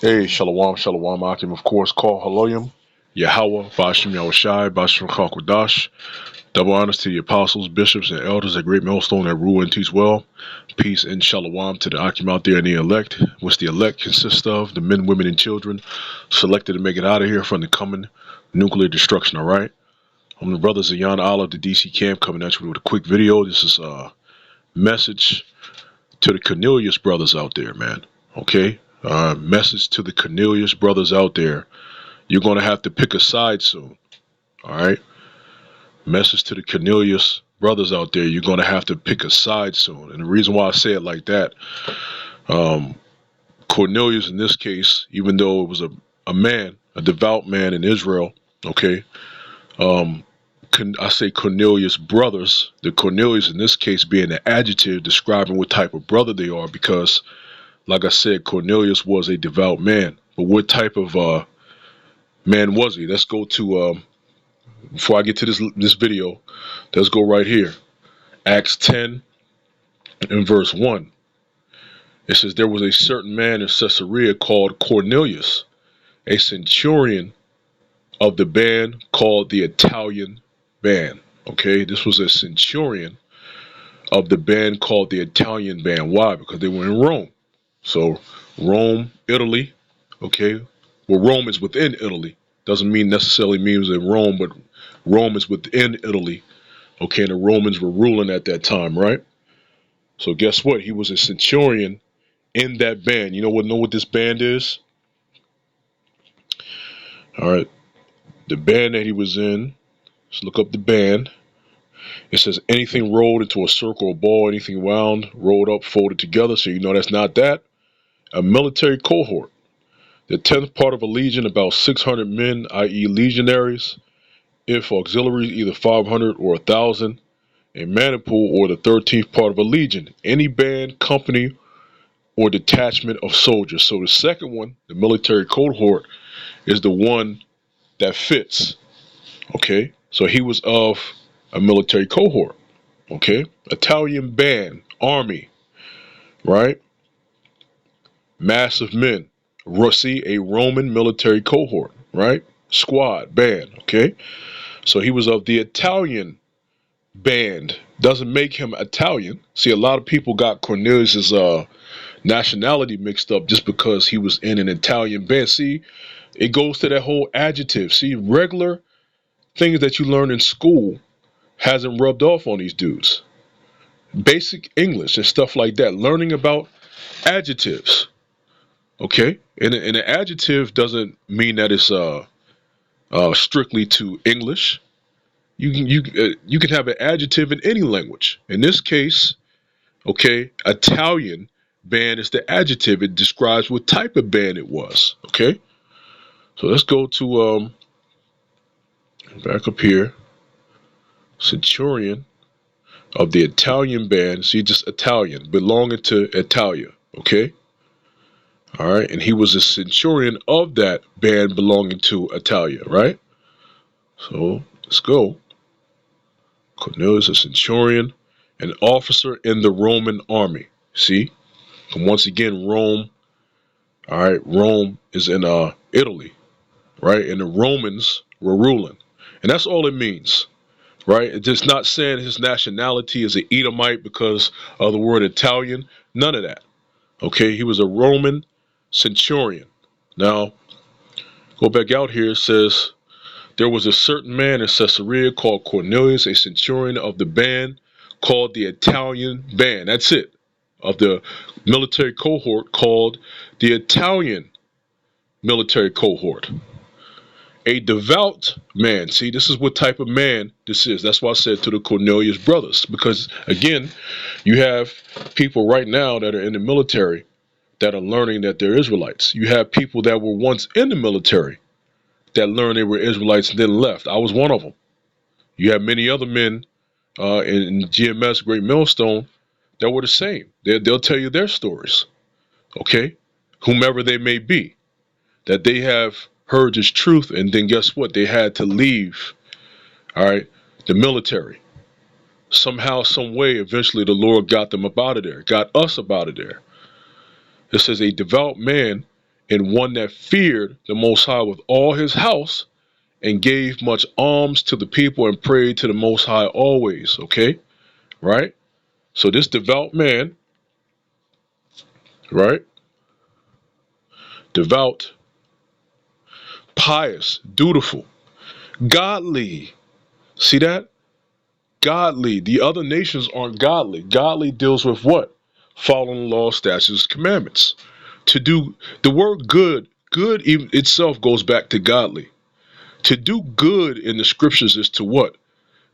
Hey, Shalom, Shalom, Akim, of course, call Haloyim, Yahweh, Bashim Yahushai, Bashim Chakodash. Double honors to the apostles, bishops, and elders at Great Millstone that rule and teach well. Peace and Shalom to the Akim out there and the elect, which the elect consists of, the men, women, and children selected to make it out of here from the coming nuclear destruction, alright? I'm the brothers of Yan Allah of the DC camp coming at you with a quick video. This is a message to the Cornelius brothers out there, man, okay? Message to the Cornelius brothers out there. You're going to have to pick a side soon. All right. Message to the Cornelius brothers out there. You're going to have to pick a side soon. And the reason why I say it like that, Cornelius in this case, even though it was a man, a devout man in Israel, okay, I say Cornelius brothers, the Cornelius in this case being an adjective describing what type of brother they are, because like I said, Cornelius was a devout man. But what type of man was he? Let's go to, before I get to this video, let's go right here. Acts 10 and verse 1. It says, there was a certain man in Caesarea called Cornelius, a centurion of the band called the Italian band. Okay, this was a centurion of the band called the Italian band. Why? Because they were in Rome. So Rome, Italy, okay. Well, Rome is within Italy. Doesn't mean necessarily means in Rome, but Rome is within Italy. Okay, and the Romans were ruling at that time, right? So guess what? He was a centurion in that band. You know what this band is? All right. The band that he was in, let's look up the band. It says anything rolled into a circle or ball, anything wound, rolled up, folded together. So you know that's not that. A military cohort. The 10th part of a legion, about 600 men, i.e. legionaries. If auxiliaries, either 500 or 1,000. A maniple, or the 13th part of a legion. Any band, company, or detachment of soldiers. So the second one, the military cohort, is the one that fits. Okay, so he was of a military cohort. Okay, Italian band, army, right? Massive men. See, a Roman military cohort, right? Squad, band, okay? So he was of the Italian band. Doesn't make him Italian. See, a lot of people got Cornelius's nationality mixed up just because he was in an Italian band. See, it goes to that whole adjective. See, regular things that you learn in school hasn't rubbed off on these dudes. Basic English and stuff like that. Learning about adjectives. Okay, and an adjective doesn't mean that it's strictly to English. You can have an adjective in any language. In this case, okay, Italian band is the adjective. It describes what type of band it was. Okay, so let's go to back up here. Centurion of the Italian band. See, just Italian, belonging to Italia. Okay. All right, and he was a centurion of that band belonging to Italia, right? So let's go. Cornelius, a centurion, an officer in the Roman army. See, and once again, Rome. All right, Rome is in Italy, right? And the Romans were ruling, and that's all it means, right? It's just not saying his nationality is an Edomite because of the word Italian. None of that. Okay, he was a Roman centurion. Now, go back out here. It says, there was a certain man in Caesarea called Cornelius, a centurion of the band called the Italian band. That's it. Of the military cohort called the Italian military cohort. A devout man. See, this is what type of man this is. That's why I said to the Cornelius brothers. Because, again, you have people right now that are in the military that are learning that they're Israelites. You have people that were once in the military that learned they were Israelites and then left. I was one of them. You have many other men in GMS, Great Millstone, that were the same. They'll tell you their stories, okay? Whomever they may be, that they have heard this truth, and then guess what? They had to leave, all right, the military. Somehow, some way, eventually the Lord got them up out of there, got us up out of there. It says a devout man and one that feared the Most High with all his house, and gave much alms to the people and prayed to the Most High always. Okay, right? So this devout man, right? Devout, pious, dutiful, godly. See that? Godly. The other nations aren't godly. Godly deals with what? Following law, statutes, commandments. To do the word good, good even itself goes back to godly. To do good in the scriptures is to what?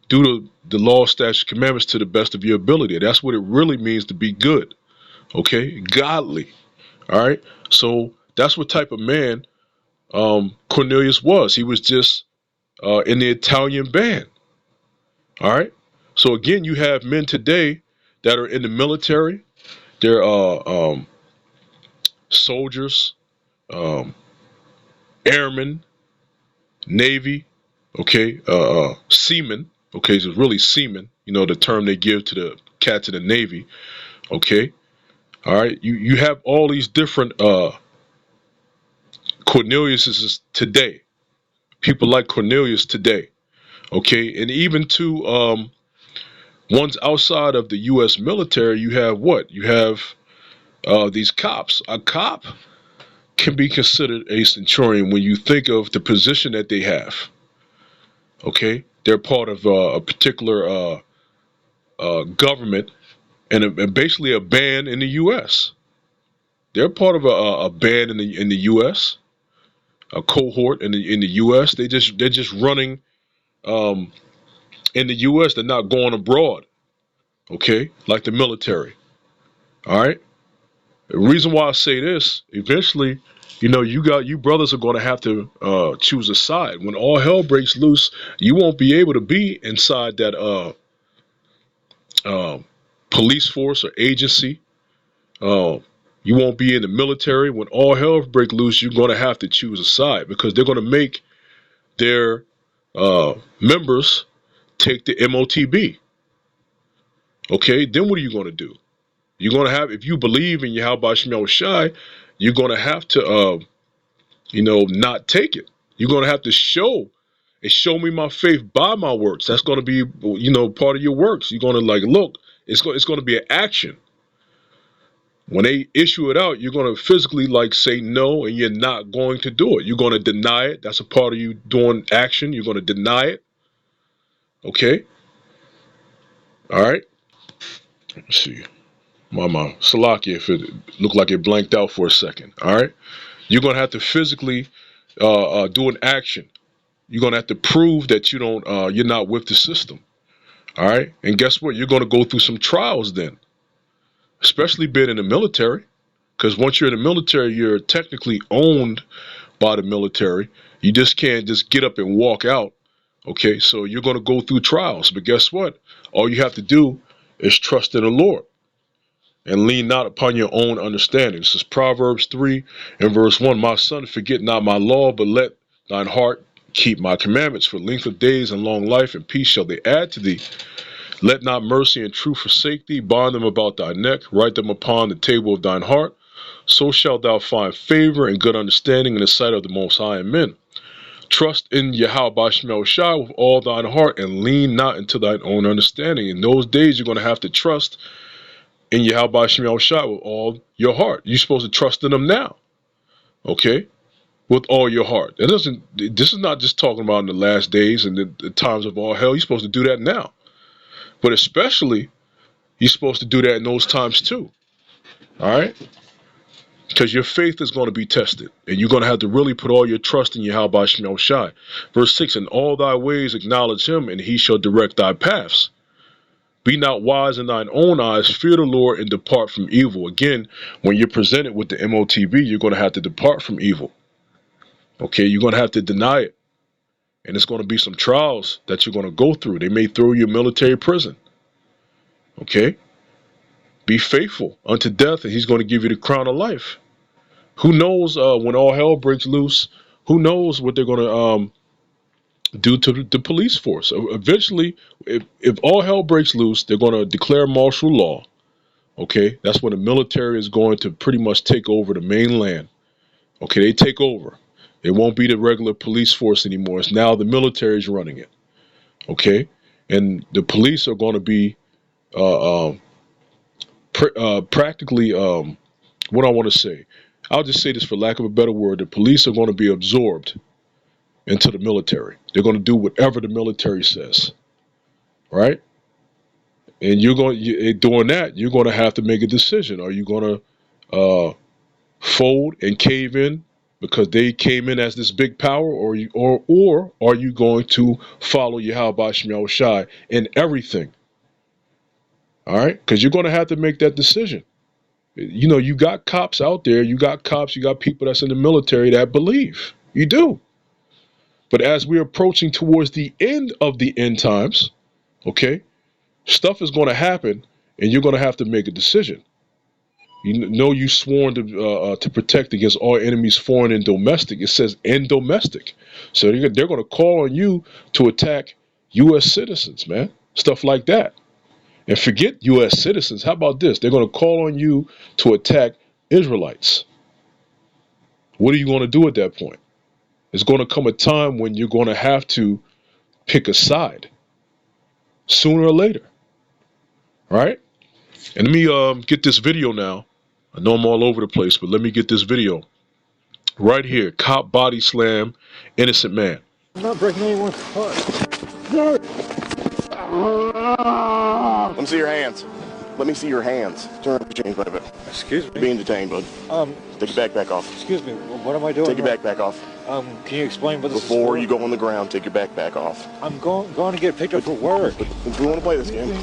Do the law, statutes, commandments to the best of your ability. That's what it really means to be good. Okay? Godly. All right? So that's what type of man Cornelius was. He was just in the Italian band. All right. So again, you have men today that are in the military. They're soldiers, um, airmen, navy. Okay, seamen. Okay, so it's really seamen. You know the term they give to the cats in the navy. Okay. All right. You have all these different Corneliuses today. People like Cornelius today. Okay, and even to ones outside of the U.S. military, you have what? You have these cops. A cop can be considered a centurion when you think of the position that they have. Okay, they're part of a particular government and basically a band in the U.S. They're part of a band in the U.S. A cohort in the U.S. They're just running um, in the U.S. They're not going abroad. Okay, like the military. All right. The reason why I say this, eventually, you brothers are going to have to choose a side. When all hell breaks loose, you won't be able to be inside that uh, police force or agency. Uh, you won't be in the military. When all hell breaks loose, you're going to have to choose a side because they're going to make their members take the MOTB. Okay, then what are you going to do? You're going to have, if you believe in Yahweh Shemel Shai, you're going to have to not take it. You're going to have to show me my faith by my works. That's going to be, part of your works. You're going to look, it's going to be an action. When they issue it out, you're going to physically say no, and you're not going to do it. You're going to deny it. That's a part of you doing action. You're going to deny it. Okay. All right. Let's see. Mama, Salaki, if it looked like it blanked out for a second. All right. You're going to have to physically do an action. You're gonna have to prove that you're not with the system. All right, and guess what? You're gonna go through some trials then, especially being in the military, because once you're in the military, you're technically owned by the military. You just can't just get up and walk out. Okay, so you're gonna go through trials, but guess what? All you have to do is trust in the Lord and lean not upon your own understanding. This is Proverbs 3 and verse 1. My son, forget not my law, but let thine heart keep my commandments. For length of days and long life and peace shall they add to thee. Let not mercy and truth forsake thee. Bind them about thy neck. Write them upon the table of thine heart. So shalt thou find favor and good understanding in the sight of the Most High and men. Trust in Yahweh Bashmel Shai with all thine heart and lean not into thine own understanding. In those days, you're going to have to trust in Yahweh Shemel Shai with all your heart. You're supposed to trust in him now. Okay? With all your heart. This is not just talking about in the last days and the times of all hell. You're supposed to do that now. But especially, you're supposed to do that in those times too. Alright? Because your faith is going to be tested. And you're going to have to really put all your trust in Yahweh Shemel Shai. Verse 6, in all thy ways acknowledge him, and he shall direct thy paths. Be not wise in thine own eyes, fear the Lord and depart from evil. Again, when you're presented with the MOTB, you're going to have to depart from evil. Okay, you're going to have to deny it. And it's going to be some trials that you're going to go through. They may throw you in military prison. Okay? Be faithful unto death, and he's going to give you the crown of life. Who knows when all hell breaks loose, who knows what they're going to due to the police force. Eventually, if all hell breaks loose, they're going to declare martial law. Okay, that's when the military is going to pretty much take over the mainland. Okay, they take over. It won't be the regular police force anymore. It's now the military is running it. Okay, and the police are going to be uh, um, practically what I want to say. I'll just say this for lack of a better word. The police are going to be absorbed into the military. They're going to do whatever the military says, right? And doing that, you're going to have to make a decision. Are you going to fold and cave in because they came in as this big power, or are you going to follow Yahweh Shem Shai in everything? All right, because you're going to have to make that decision. You know, you got cops out there, you got people that's in the military that believe. You do. But as we're approaching towards the end of the end times, okay, stuff is going to happen and you're going to have to make a decision. You know, you sworn to protect against all enemies, foreign and domestic. It says and domestic. So they're going to call on you to attack U.S. citizens, man. Stuff like that. And forget U.S. citizens. How about this? They're going to call on you to attack Israelites. What are you going to do at that point? There's going to come a time when you're going to have to pick a side, sooner or later. All right? And let me get this video now. I know I'm all over the place, but let me get this video. Right here. Cop body slam, innocent man. I'm not breaking anyone's heart. No. Let me see your hands. Let me see your hands. Turn up your chains, bud. Excuse me. You're being detained, bud. Take your backpack off. Excuse me. What am I doing? Take your backpack off. Can you explain what this is for? Before you go on the ground, take your backpack off. I'm going to get picked up for work. But we want to play this game.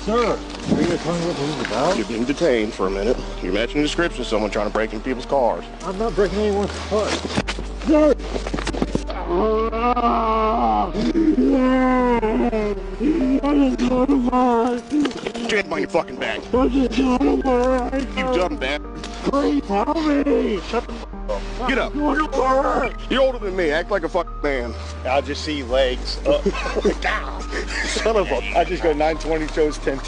Sir, are you going to tell me what this is about? You're being detained for a minute. You're matching the description of someone trying to break into people's cars. I'm not breaking anyone's heart. Sir. Get your hand on your fucking back. You dumb bastard. Please help me. Shut the Get up. You're older than me. Act like a fucking man. I'll just see legs. Son of a... I just go 920 shows 10.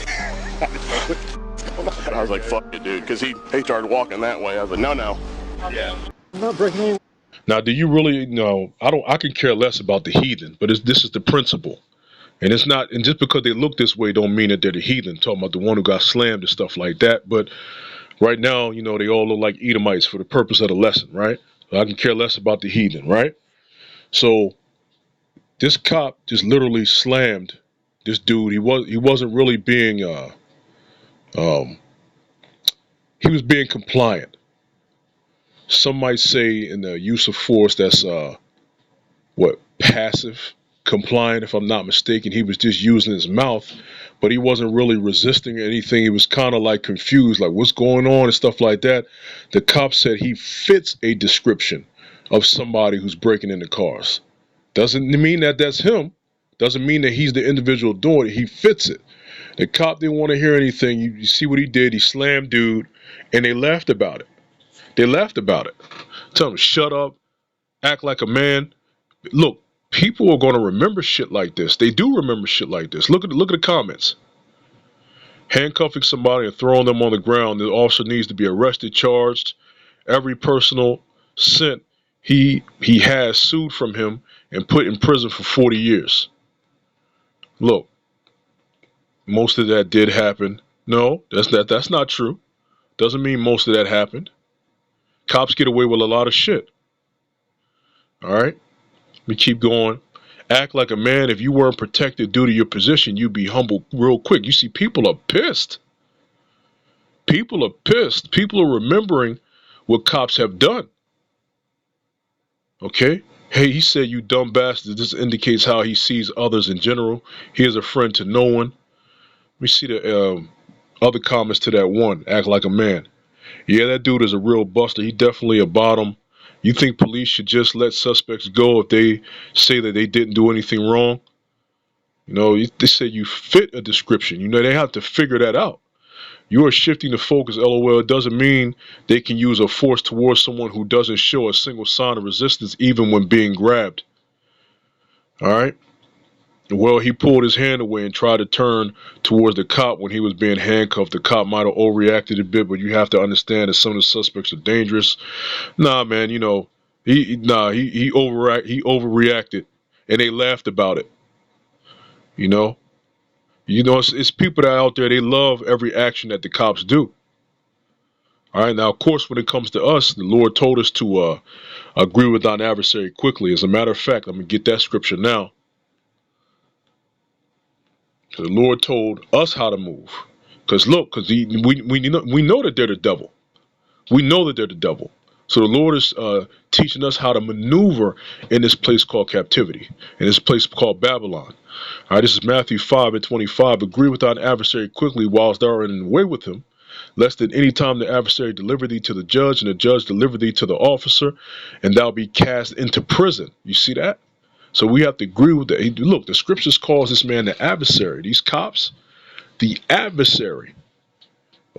I was like, fuck it, dude. Because he started walking that way. I was like, no. Yeah. I'm not breaking anyone. Now, do you really know? I can care less about the heathen, but this is the principle. And it's not, and just because they look this way don't mean that they're the heathen. Talking about the one who got slammed and stuff like that. But right now, you know, they all look like Edomites for the purpose of the lesson, right? So I can care less about the heathen, right? So this cop just literally slammed this dude. He wasn't really being he was being compliant. Some might say in the use of force that's passive compliant, if I'm not mistaken. He was just using his mouth, but he wasn't really resisting anything. He was kind of like confused, like what's going on and stuff like that. The cop said he fits a description of somebody who's breaking into cars. Doesn't mean that that's him. Doesn't mean that he's the individual doing it. He fits it. The cop didn't want to hear anything. You see what he did? He slammed dude, and they laughed about it. They laughed about it. Tell him, shut up, act like a man. Look, people are going to remember shit like this. They do remember shit like this. Look at the comments. Handcuffing somebody and throwing them on the ground. The officer needs to be arrested, charged. Every personal cent he has sued from him and put in prison for 40 years. Look, most of that did happen. No, that's not true. Doesn't mean most of that happened. Cops get away with a lot of shit. All right? We keep going. Act like a man. If you weren't protected due to your position, you'd be humbled real quick. You see, people are pissed. People are pissed. People are remembering what cops have done. Okay? Hey, he said, you dumb bastard. This indicates how he sees others in general. He is a friend to no one. We see the other comments to that one. Act like a man. Yeah, that dude is a real buster. He definitely a bottom. You think police should just let suspects go if they say that they didn't do anything wrong? You know, they say you fit a description. You know, they have to figure that out. You are shifting the focus, LOL. It doesn't mean they can use a force towards someone who doesn't show a single sign of resistance even when being grabbed. All right? Well, he pulled his hand away and tried to turn towards the cop when he was being handcuffed. The cop might have overreacted a bit, but you have to understand that some of the suspects are dangerous. Nah, man, he overreacted, and they laughed about it. You know, it's people that are out there. They love every action that the cops do. All right, now of course, when it comes to us, the Lord told us to agree with thine adversary quickly. As a matter of fact, I'm gonna get that scripture now. The Lord told us how to move. Because look, we know that they're the devil. We know that they're the devil. So the Lord is teaching us how to maneuver in this place called captivity, in this place called Babylon. All right, this is Matthew 5:25. Agree with thine adversary quickly whilst thou art in the way with him, lest at any time the adversary deliver thee to the judge, and the judge deliver thee to the officer, and thou be cast into prison. You see that? So we have to agree with that. Look, the scriptures calls this man the adversary. These cops, the adversary.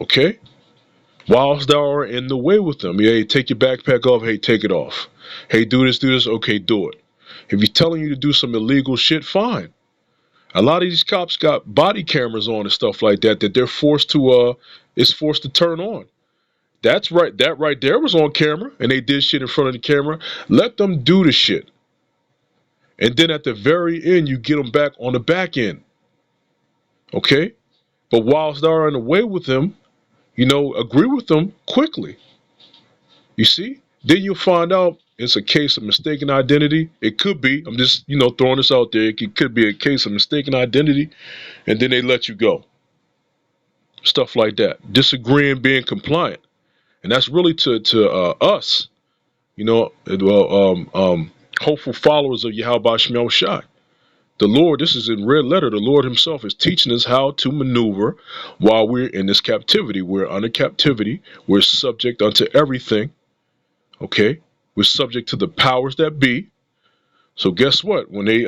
Okay? Whilst thou art in the way with them. Hey, take your backpack off. Hey, take it off. Hey, do this, do this. Okay, do it. If he's telling you to do some illegal shit, fine. A lot of these cops got body cameras on and stuff like that they're forced to turn on. That's right. That right there was on camera, and they did shit in front of the camera. Let them do the shit. And then at the very end, you get them back on the back end. Okay? But whilst they're in the way with them, agree with them quickly. You see? Then you'll find out it's a case of mistaken identity. It could be. I'm just, throwing this out there. It could be a case of mistaken identity, and then they let you go. Stuff like that. Disagreeing, being compliant. And that's really to us, hopeful followers of Yahweh Shemel Shai. The Lord, this is in red letter, the Lord himself is teaching us how to maneuver while we're in this captivity. We're under captivity. We're subject unto everything. Okay? We're subject to the powers that be. So guess what? When they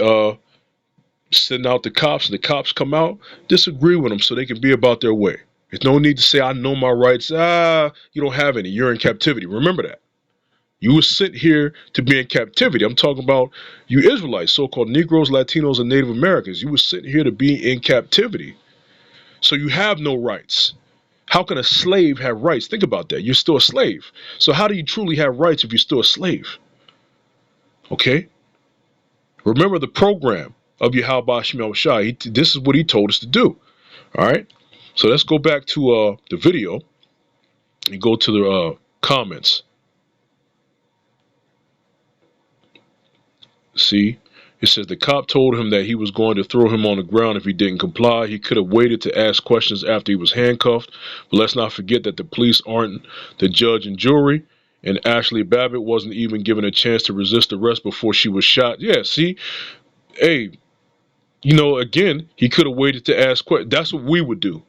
send out the cops come out, disagree with them so they can be about their way. There's no need to say, I know my rights. You don't have any. You're in captivity. Remember that. You were sent here to be in captivity. I'm talking about you Israelites, so-called Negroes, Latinos, and Native Americans. You were sent here to be in captivity. So you have no rights. How can a slave have rights? Think about that. You're still a slave. So how do you truly have rights if you're still a slave? Okay? Remember the program of Yahweh Shemel Shai. This is what he told us to do. All right? So let's go back to the video and go to the comments. See, it says the cop told him that he was going to throw him on the ground if he didn't comply. He could have waited to ask questions after he was handcuffed. But let's not forget that the police aren't the judge and jury. And Ashley Babbitt wasn't even given a chance to resist arrest before she was shot. Yeah, see, hey, again, he could have waited to ask questions. That's what we would do.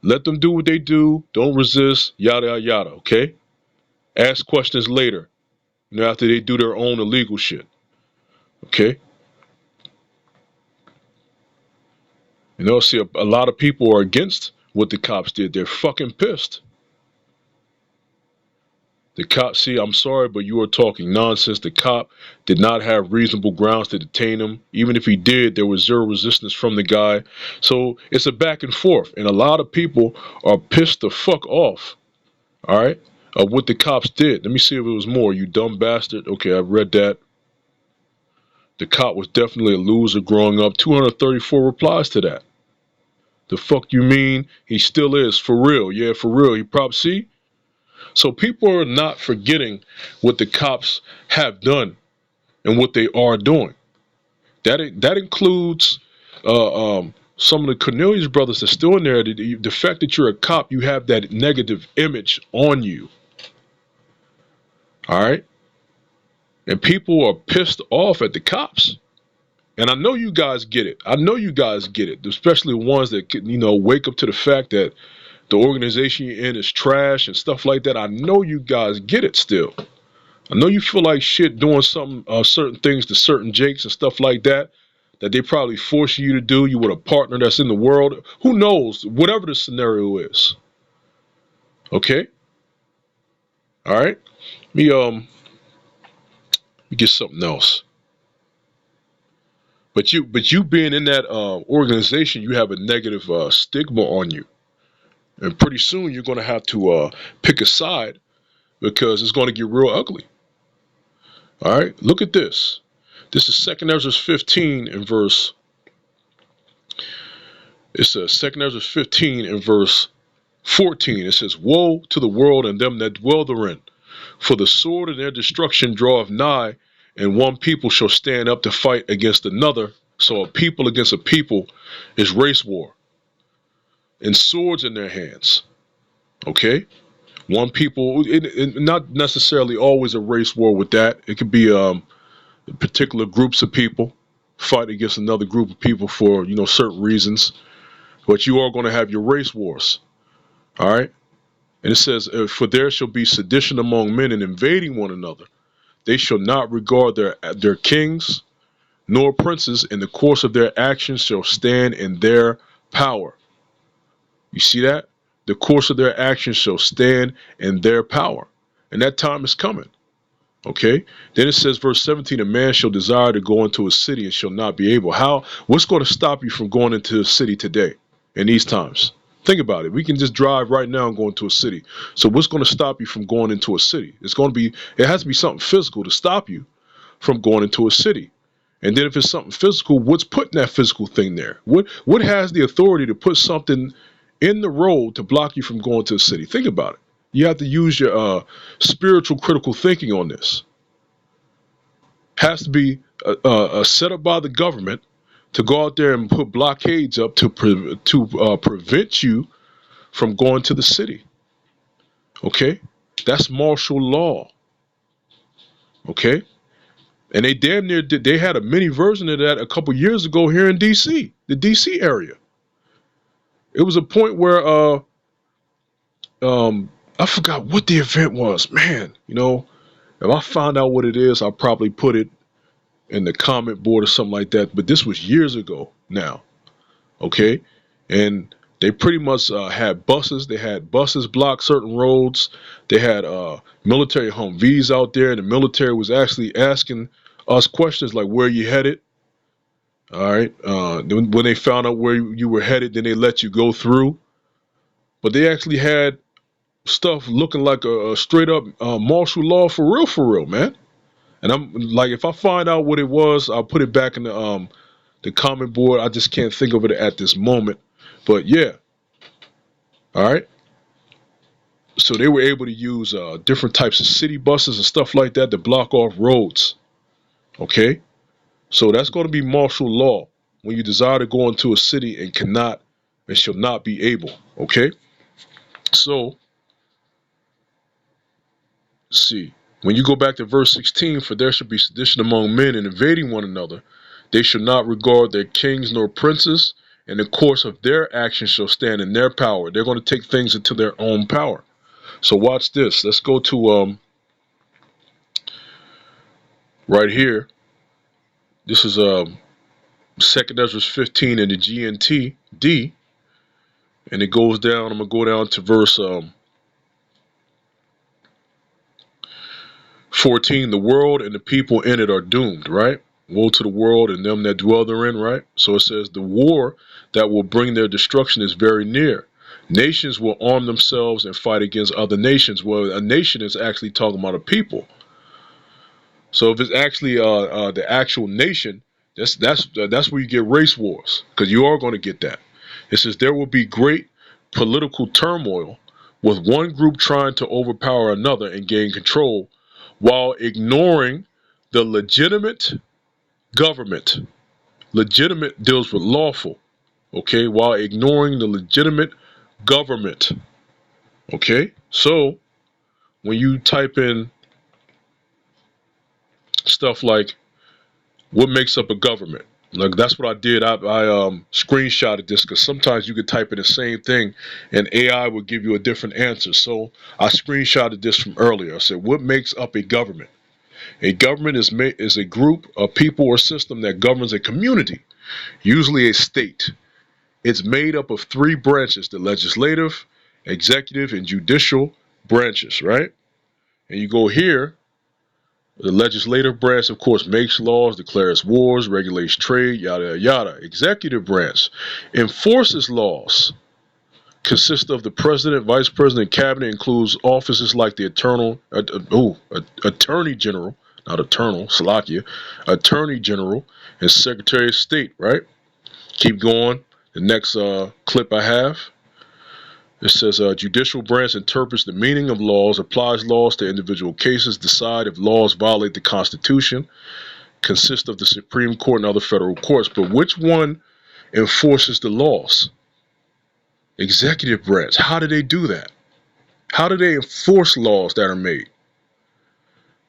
Let them do what they do. Don't resist, yada, yada, yada, okay? Ask questions later, after they do their own illegal shit, okay? See, a lot of people are against what the cops did. They're fucking pissed. The cop, see, I'm sorry, but you are talking nonsense. The cop did not have reasonable grounds to detain him. Even if he did, there was zero resistance from the guy. So it's a back and forth. And a lot of people are pissed the fuck off, all right, of what the cops did. Let me see if it was more. You dumb bastard. Okay, I read that. The cop was definitely a loser growing up. 234 replies to that. The fuck you mean? He still is, for real. Yeah, for real. He probably, see? So people are not forgetting what the cops have done and what they are doing. That includes some of the Cornelius brothers that's still in there. The fact that you're a cop, you have that negative image on you. All right? And people are pissed off at the cops. And I know you guys get it. I know you guys get it, especially ones that wake up to the fact that the organization you're in is trash and stuff like that. I know you guys get it still. I know you feel like shit doing certain things to certain jakes and stuff like that they probably force you to do. You with a partner that's in the world. Who knows? Whatever the scenario is. Okay? All right? Let me get something else. But you being in that organization, you have a negative stigma on you, and pretty soon you're going to have to pick a side because it's going to get real ugly. All right, look at this. This is Second Ezra 15 in verse. It says Second Ezra 15 in verse 14. It says, "Woe to the world and them that dwell therein, for the sword of their destruction draweth nigh, and one people shall stand up to fight against another." So a people against a people is race war, and swords in their hands. Okay, one people, not necessarily always a race war with that. It could be particular groups of people fight against another group of people for certain reasons. But you are going to have your race wars. All right. And it says, "For there shall be sedition among men and invading one another. They shall not regard their kings nor princes. In the course of their actions shall stand in their power." You see that? The course of their actions shall stand in their power. And that time is coming. Okay. Then it says, verse 17, "A man shall desire to go into a city and shall not be able." What's going to stop you from going into a city today in these times? Think about it. We can just drive right now and go into a city. So what's going to stop you from going into a city? It has to be something physical to stop you from going into a city. And then if it's something physical, what's putting that physical thing there? What has the authority to put something in the road to block you from going to a city? Think about it. You have to use your spiritual critical thinking on this. Has to be set up by the government to go out there and put blockades up to prevent you from going to the city. Okay, that's martial law. Okay, and they damn near did. They had a mini version of that a couple years ago here in D.C., the D.C. area. It was a point where I forgot what the event was. Man, if I found out what it is, I'll probably put it in the comment board or something like that. But this was years ago now. Okay, and they pretty much had buses. They had buses block certain roads. They had military Humvees out there, and the military was actually asking us questions like, "Where you headed?" All right. When they found out where you were headed, then they let you go through. But they actually had stuff looking like a straight up martial law for real, man. And I'm like, if I find out what it was, I'll put it back in the comment board. I just can't think of it at this moment. But yeah, all right. So they were able to use different types of city buses and stuff like that to block off roads. Okay, so that's going to be martial law when you desire to go into a city and cannot and shall not be able. Okay, so let's see. When you go back to verse 16, "For there shall be sedition among men and invading one another. They shall not regard their kings nor princes. And the course of their actions shall stand in their power." They're going to take things into their own power. So watch this. Let's go to right here. This is 2nd Ezra 15 in the GNT D, and it goes down. I'm gonna go down to verse 14. "The world and the people in it are doomed." Right? Woe to the world and them that dwell therein. Right? So it says the war that will bring their destruction is very near. Nations will arm themselves and fight against other nations. Well, a nation is actually talking about a people. So if it's actually the actual nation, that's where you get race wars, because you are going to get that. It says there will be great political turmoil, with one group trying to overpower another and gain control, while ignoring the legitimate government. Legitimate deals with lawful. Okay, while ignoring the legitimate government. Okay, so when you type in stuff like what makes up a government, like that's what I did. I screenshotted this because sometimes you could type in the same thing and AI will give you a different answer. So I screenshotted this from earlier. I said, what makes up a government? A government is a group of people or system that governs a community, usually a state. It's made up of three branches: the legislative, executive, and judicial branches, right? And you go here, The legislative branch, of course, makes laws, declares wars, regulates trade, yada yada. Executive branch enforces laws. Consists of the president, vice president, cabinet, includes offices like the attorney general, not eternal, Salakia, attorney general, and secretary of state. Right. Keep going. The next clip I have. It says judicial branch interprets the meaning of laws, applies laws to individual cases, decide if laws violate the Constitution, consists of the Supreme Court and other federal courts. But which one enforces the laws? Executive branch. How do they do that? How do they enforce laws that are made?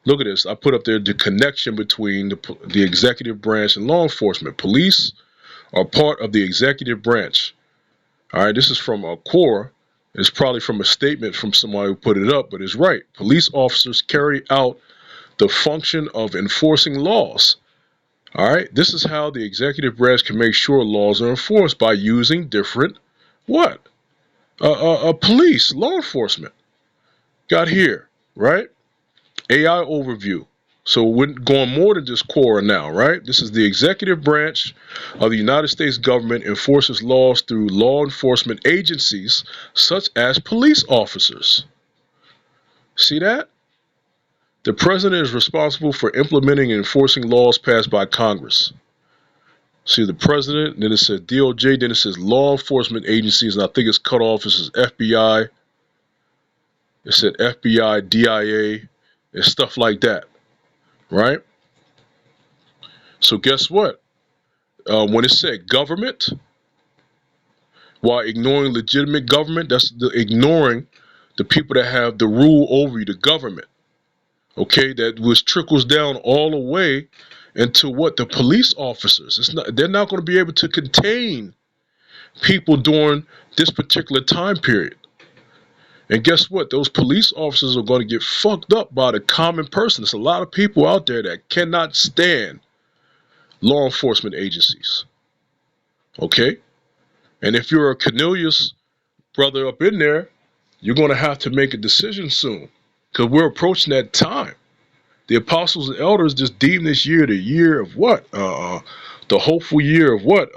Look at this. I put up there the connection between the executive branch and law enforcement. Police are part of the executive branch. All right, this is from a core. It's probably from a statement from somebody who put it up, but it's right. Police officers carry out the function of enforcing laws. All right, this is how the executive branch can make sure laws are enforced by using different what? Police, law enforcement. Got here, right? AI overview. So we're going more than just core now, right? This is the executive branch of the United States government enforces laws through law enforcement agencies such as police officers. See that? The president is responsible for implementing and enforcing laws passed by Congress. See the president, then it says DOJ, then it says law enforcement agencies, and I think it's cut off. It says FBI. It said FBI, DIA, and stuff like that, right? So guess what? When it said government, while ignoring legitimate government, that's ignoring the people that have the rule over you, the government. Okay, that was trickles down all the way into what the police officers. They're not going to be able to contain people during this particular time period. And guess what? Those police officers are going to get fucked up by the common person. There's a lot of people out there that cannot stand law enforcement agencies. Okay? And if you're a Cornelius brother up in there, you're going to have to make a decision soon, because we're approaching that time. The apostles and elders just deemed this year the year of what? The hopeful year of what?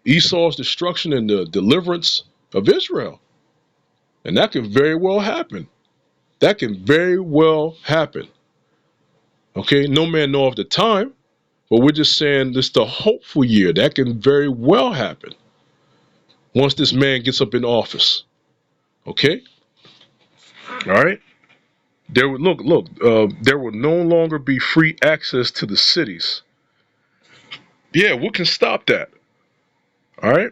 Esau's destruction and the deliverance of Israel. And that can very well happen. That can very well happen. Okay, no man know of the time, but we're just saying this the hopeful year. That can very well happen once this man gets up in office. Okay? All right? There would there will no longer be free access to the cities. Yeah, what can stop that? All right?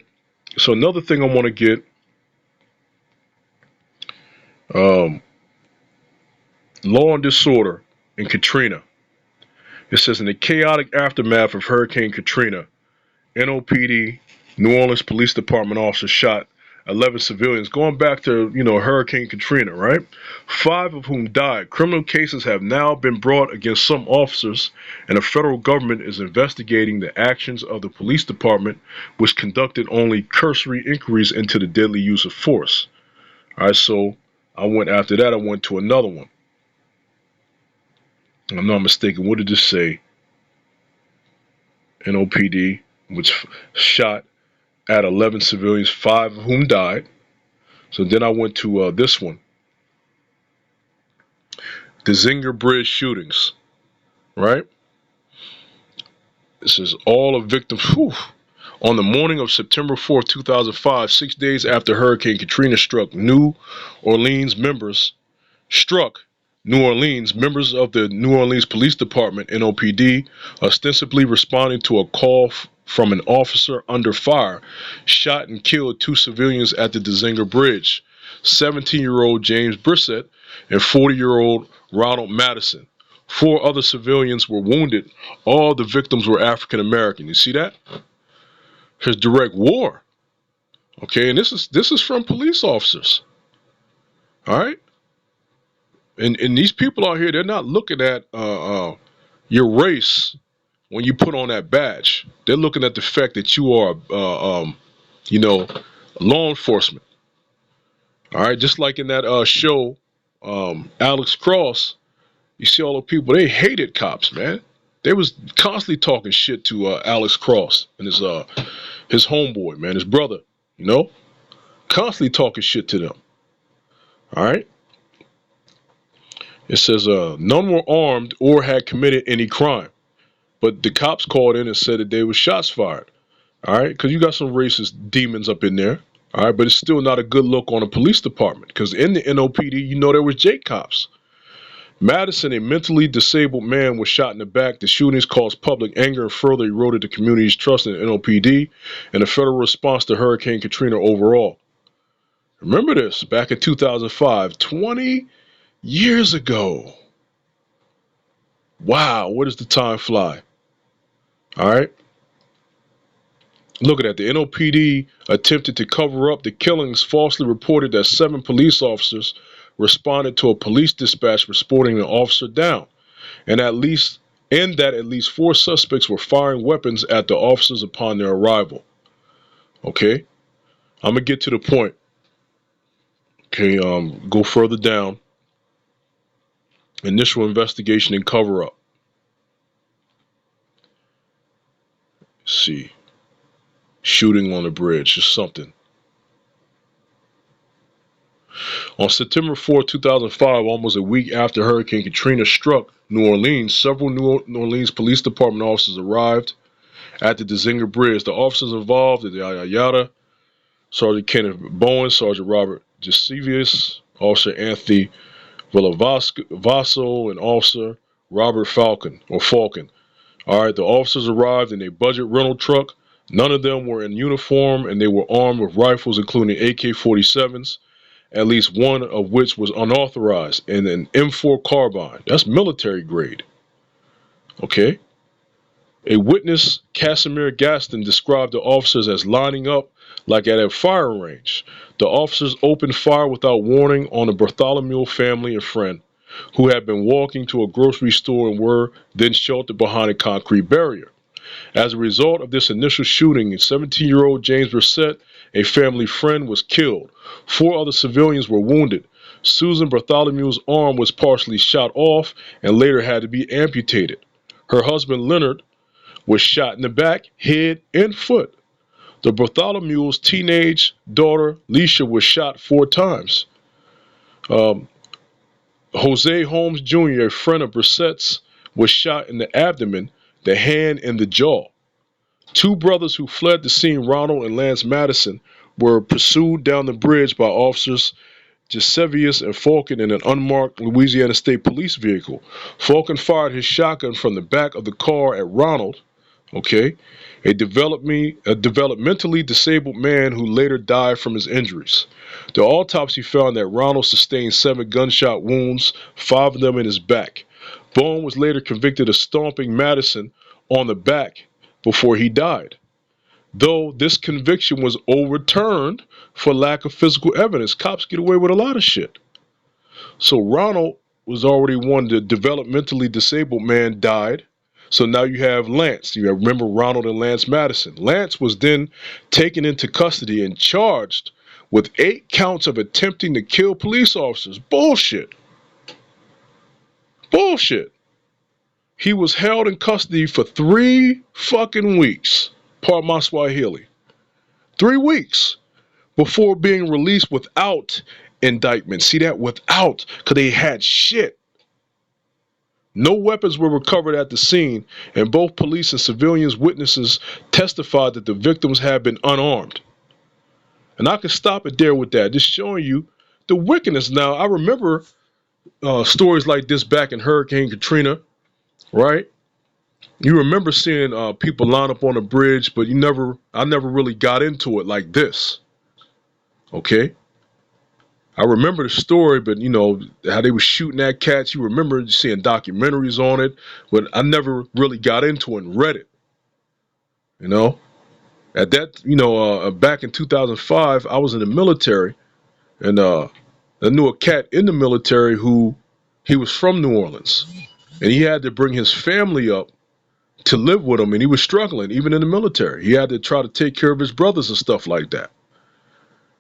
So another thing I want to get law and disorder in Katrina. It says in the chaotic aftermath of Hurricane Katrina, NOPD, New Orleans Police Department officers shot 11 civilians, going back to, Hurricane Katrina, right? 5 of whom died. Criminal cases have now been brought against some officers, and the federal government is investigating the actions of the police department, which conducted only cursory inquiries into the deadly use of force. All right, so I went to another one. If I'm not mistaken, what did this say? NOPD, which shot at 11 civilians, 5 of whom died. So then I went to this one. The Zinger Bridge shootings, right? This is all of victims. On the morning of September 4th, 2005, 6 days after Hurricane Katrina struck New Orleans, members of the New Orleans Police Department, NOPD, ostensibly responding to a call from an officer under fire, shot and killed 2 civilians at the Zinger Bridge, 17-year-old James Brissett and 40-year-old Ronald Madison. 4 other civilians were wounded. All the victims were African American. You see that? There's direct war. Okay, and this is from police officers. All right? And these people out here, they're not looking at your race when you put on that badge. They're looking at the fact that you are, law enforcement. All right, just like in that show, Alex Cross, You see all the people, they hated cops, man. They was constantly talking shit to Alex Cross and his homeboy, man, his brother, you know? Constantly talking shit to them. All right? It says none were armed or had committed any crime. But the cops called in and said that there was shots fired. All right? Because you got some racist demons up in there. All right? But it's still not a good look on a police department. Because in the NOPD, you know there was Jake cops. Madison, a mentally disabled man, was shot in the back. The shootings caused public anger and further eroded the community's trust in the NOPD and the federal response to Hurricane Katrina overall. Remember this, back in 2005, 20 years ago. Wow, where does the time fly? All right. Look at that. The NOPD attempted to cover up the killings, falsely reported that 7 police officers responded to a police dispatch reporting an officer down, and that at least 4 suspects were firing weapons at the officers upon their arrival. Okay, I'm gonna get to the point. Okay, go further down. Initial investigation and cover up. Let's see, shooting on the bridge, just something. On September 4, 2005, almost a week after Hurricane Katrina struck New Orleans, several New Orleans Police Department officers arrived at the Dzinger Bridge. The officers involved, yada yada, Sergeant Kenneth Bowen, Sergeant Robert Gisevius, Officer Anthony Villavasso, and Officer Robert Falcon. All right, the officers arrived in a budget rental truck. None of them were in uniform, and they were armed with rifles, including AK-47s. At least one of which was unauthorized, and an M4 carbine. That's military grade. Okay? A witness, Casimir Gaston, described the officers as lining up like at a firing range. The officers opened fire without warning on the Bartholomew family and friend, who had been walking to a grocery store and were then sheltered behind a concrete barrier. As a result of this initial shooting, 17-year-old James Brissett, a family friend, was killed. 4 other civilians were wounded. Susan Bartholomew's arm was partially shot off and later had to be amputated. Her husband Leonard was shot in the back, head, and foot. The Bartholomew's teenage daughter Leisha was shot 4 times. Jose Holmes Jr., a friend of Brissett's, was shot in the abdomen, the hand, and the jaw. 2 brothers who fled the scene, Ronald and Lance Madison, were pursued down the bridge by officers Gisevius and Falcon in an unmarked Louisiana State Police vehicle. Falcon fired his shotgun from the back of the car at Ronald, okay, a developmentally disabled man who later died from his injuries. The autopsy found that Ronald sustained 7 gunshot wounds, 5 of them in his back. Bowen was later convicted of stomping Madison on the back before he died, though this conviction was overturned for lack of physical evidence. Cops get away with a lot of shit. So Ronald was already one. The developmentally disabled man died. So now you have Lance. You remember Ronald and Lance Madison. Lance was then taken into custody and charged with 8 counts of attempting to kill police officers. Bullshit. Bullshit. He was held in custody for 3 fucking weeks. Part my Swahili. 3 weeks before being released without indictment. See that? Without, because they had shit. No weapons were recovered at the scene, and both police and civilians witnesses testified that the victims had been unarmed. And I can stop it there with that, just showing you the wickedness. Now, I remember stories like this back in Hurricane Katrina, right? You remember seeing people line up on a bridge, but I never really got into it like this. Okay? I remember the story, but you know, how they were shooting at cats. You remember seeing documentaries on it, but I never really got into it and read it. You know? At that, back in 2005, I was in the military, and I knew a cat in the military who, he was from New Orleans, and he had to bring his family up to live with him, and he was struggling, even in the military. He had to try to take care of his brothers and stuff like that.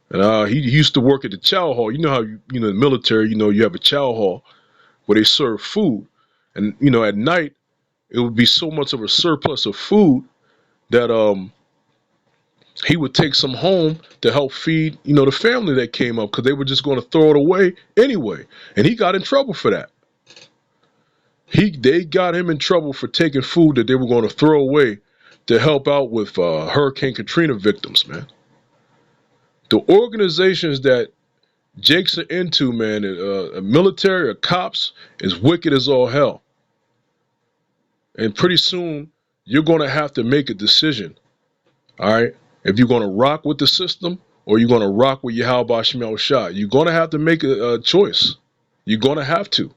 And he used to work at the chow hall. You know how, in the military, you have a chow hall where they serve food. And at night it would be so much of a surplus of food that he would take some home to help feed the family that came up, because they were just going to throw it away anyway. And he got in trouble for that. They got him in trouble for taking food that they were going to throw away to help out with Hurricane Katrina victims, man. The organizations that Jakes are into, man, military or cops, is wicked as all hell. And pretty soon you're going to have to make a decision, all right? If you're going to rock with the system or you're going to rock with Yahweh Shemel Shah, you're going to have to make a choice. You're going to have to.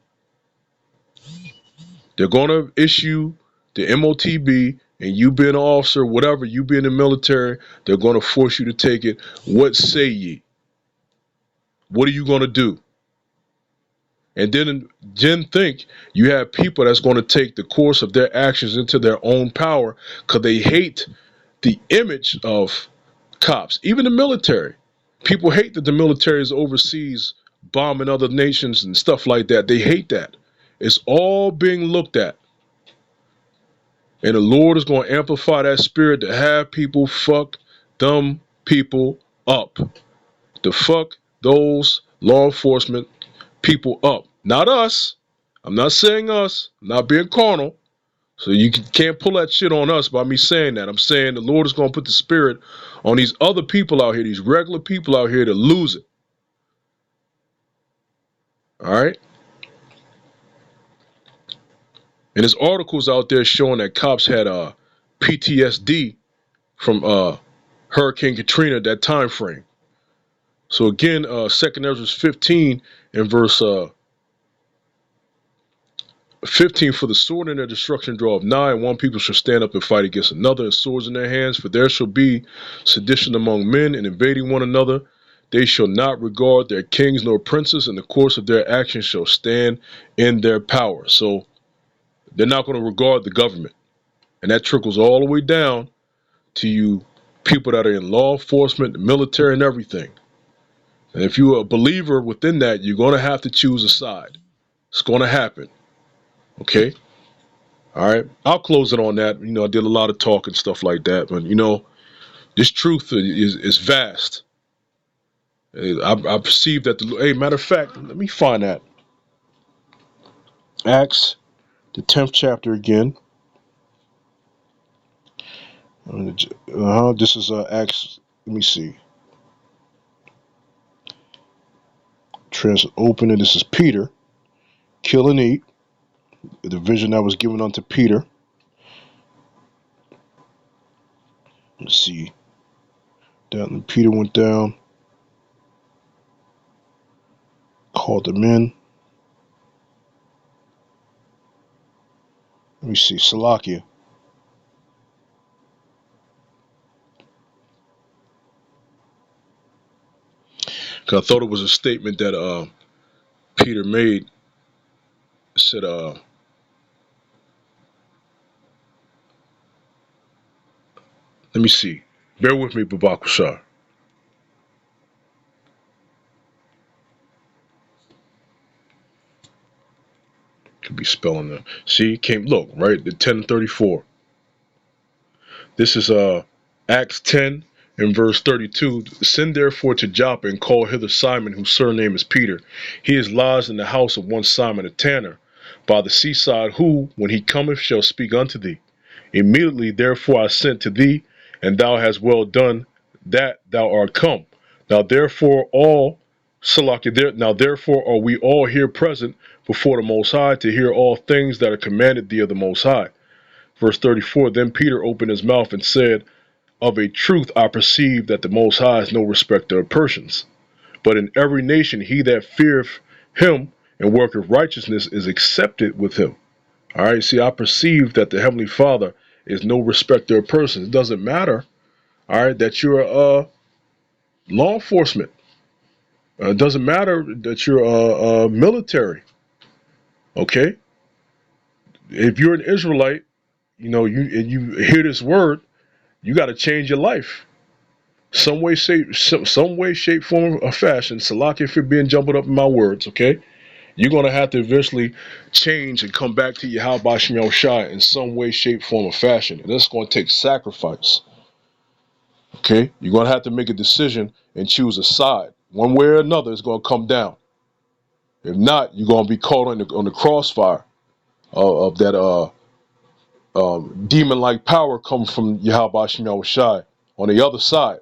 They're going to issue the MOTB, and you being an officer, whatever, you being in the military, they're going to force you to take it. What say ye? What are you going to do? And then think you have people that's going to take the course of their actions into their own power because they hate the image of cops, even the military. People hate that the military is overseas bombing other nations and stuff like that. They hate that. It's all being looked at. And the Lord is going to amplify that spirit to have people fuck them people up. To fuck those law enforcement people up. Not us. I'm not saying us. I'm not being carnal. So you can't pull that shit on us by me saying that. I'm saying the Lord is going to put the spirit on these other people out here, these regular people out here, to lose it. All right? And there's articles out there showing that cops had PTSD from Hurricane Katrina, that time frame. So again, 2nd Ezra 15 and verse 15, for the sword and their destruction draweth nigh, and one people shall stand up and fight against another, and swords in their hands, for there shall be sedition among men, and invading one another. They shall not regard their kings nor princes, and the course of their actions shall stand in their power. So they're not going to regard the government. And that trickles all the way down to you people that are in law enforcement, the military, and everything. And if you're a believer within that, you're going to have to choose a side. It's going to happen. Okay? All right? I'll close it on that. I did a lot of talk and stuff like that. But, this truth is vast. I perceive that hey, matter of fact, let me find that. Acts, the 10th chapter again. This is Acts, let me see. Open it. This is Peter. Kill and eat. The vision that was given unto Peter. Let's see. Down, Peter went down. Called them in. Let me see. Salakia. Cause I thought it was a statement that Peter made. It said let me see. Bear with me, Babakushar. Could be spelling them. See, look, right? The 10:34. This is Acts 10 and verse 32. Send therefore to Joppa and call hither Simon, whose surname is Peter. He is lodged in the house of one Simon a tanner by the seaside, who, when he cometh, shall speak unto thee. Immediately therefore I sent to thee, and thou hast well done that thou art come. Now therefore are we all here present before the Most High to hear all things that are commanded thee of the Most High. Verse 34, then Peter opened his mouth and said, of a truth I perceive that the Most High is no respecter of persons, but in every nation he that feareth him and worketh righteousness is accepted with him. All right, see, I perceive that the Heavenly Father is no respecter of persons. It doesn't matter, all right, that you're law enforcement. It doesn't matter that you're military. Okay, if you're an Israelite, you hear this word, you got to change your life. Some way, shape, form, or fashion. Salaki for being jumbled up in my words, okay? You're going to have to eventually change and come back to Yahweh Shem Yahushua in some way, shape, form, or fashion. And that's going to take sacrifice. Okay? You're going to have to make a decision and choose a side. One way or another, it's going to come down. If not, you're going to be caught on the crossfire of that demon-like power coming from Yahweh Shem Yahushua on the other side.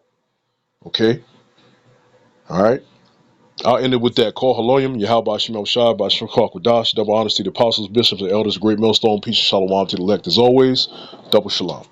Okay? All right? I'll end it with that. Call Haloyim, Yahweh Shem Yahushua, Bashar Kwadash, double honesty to the apostles, bishops, and elders, great millstone, peace and shalom to the elect as always. Double shalom.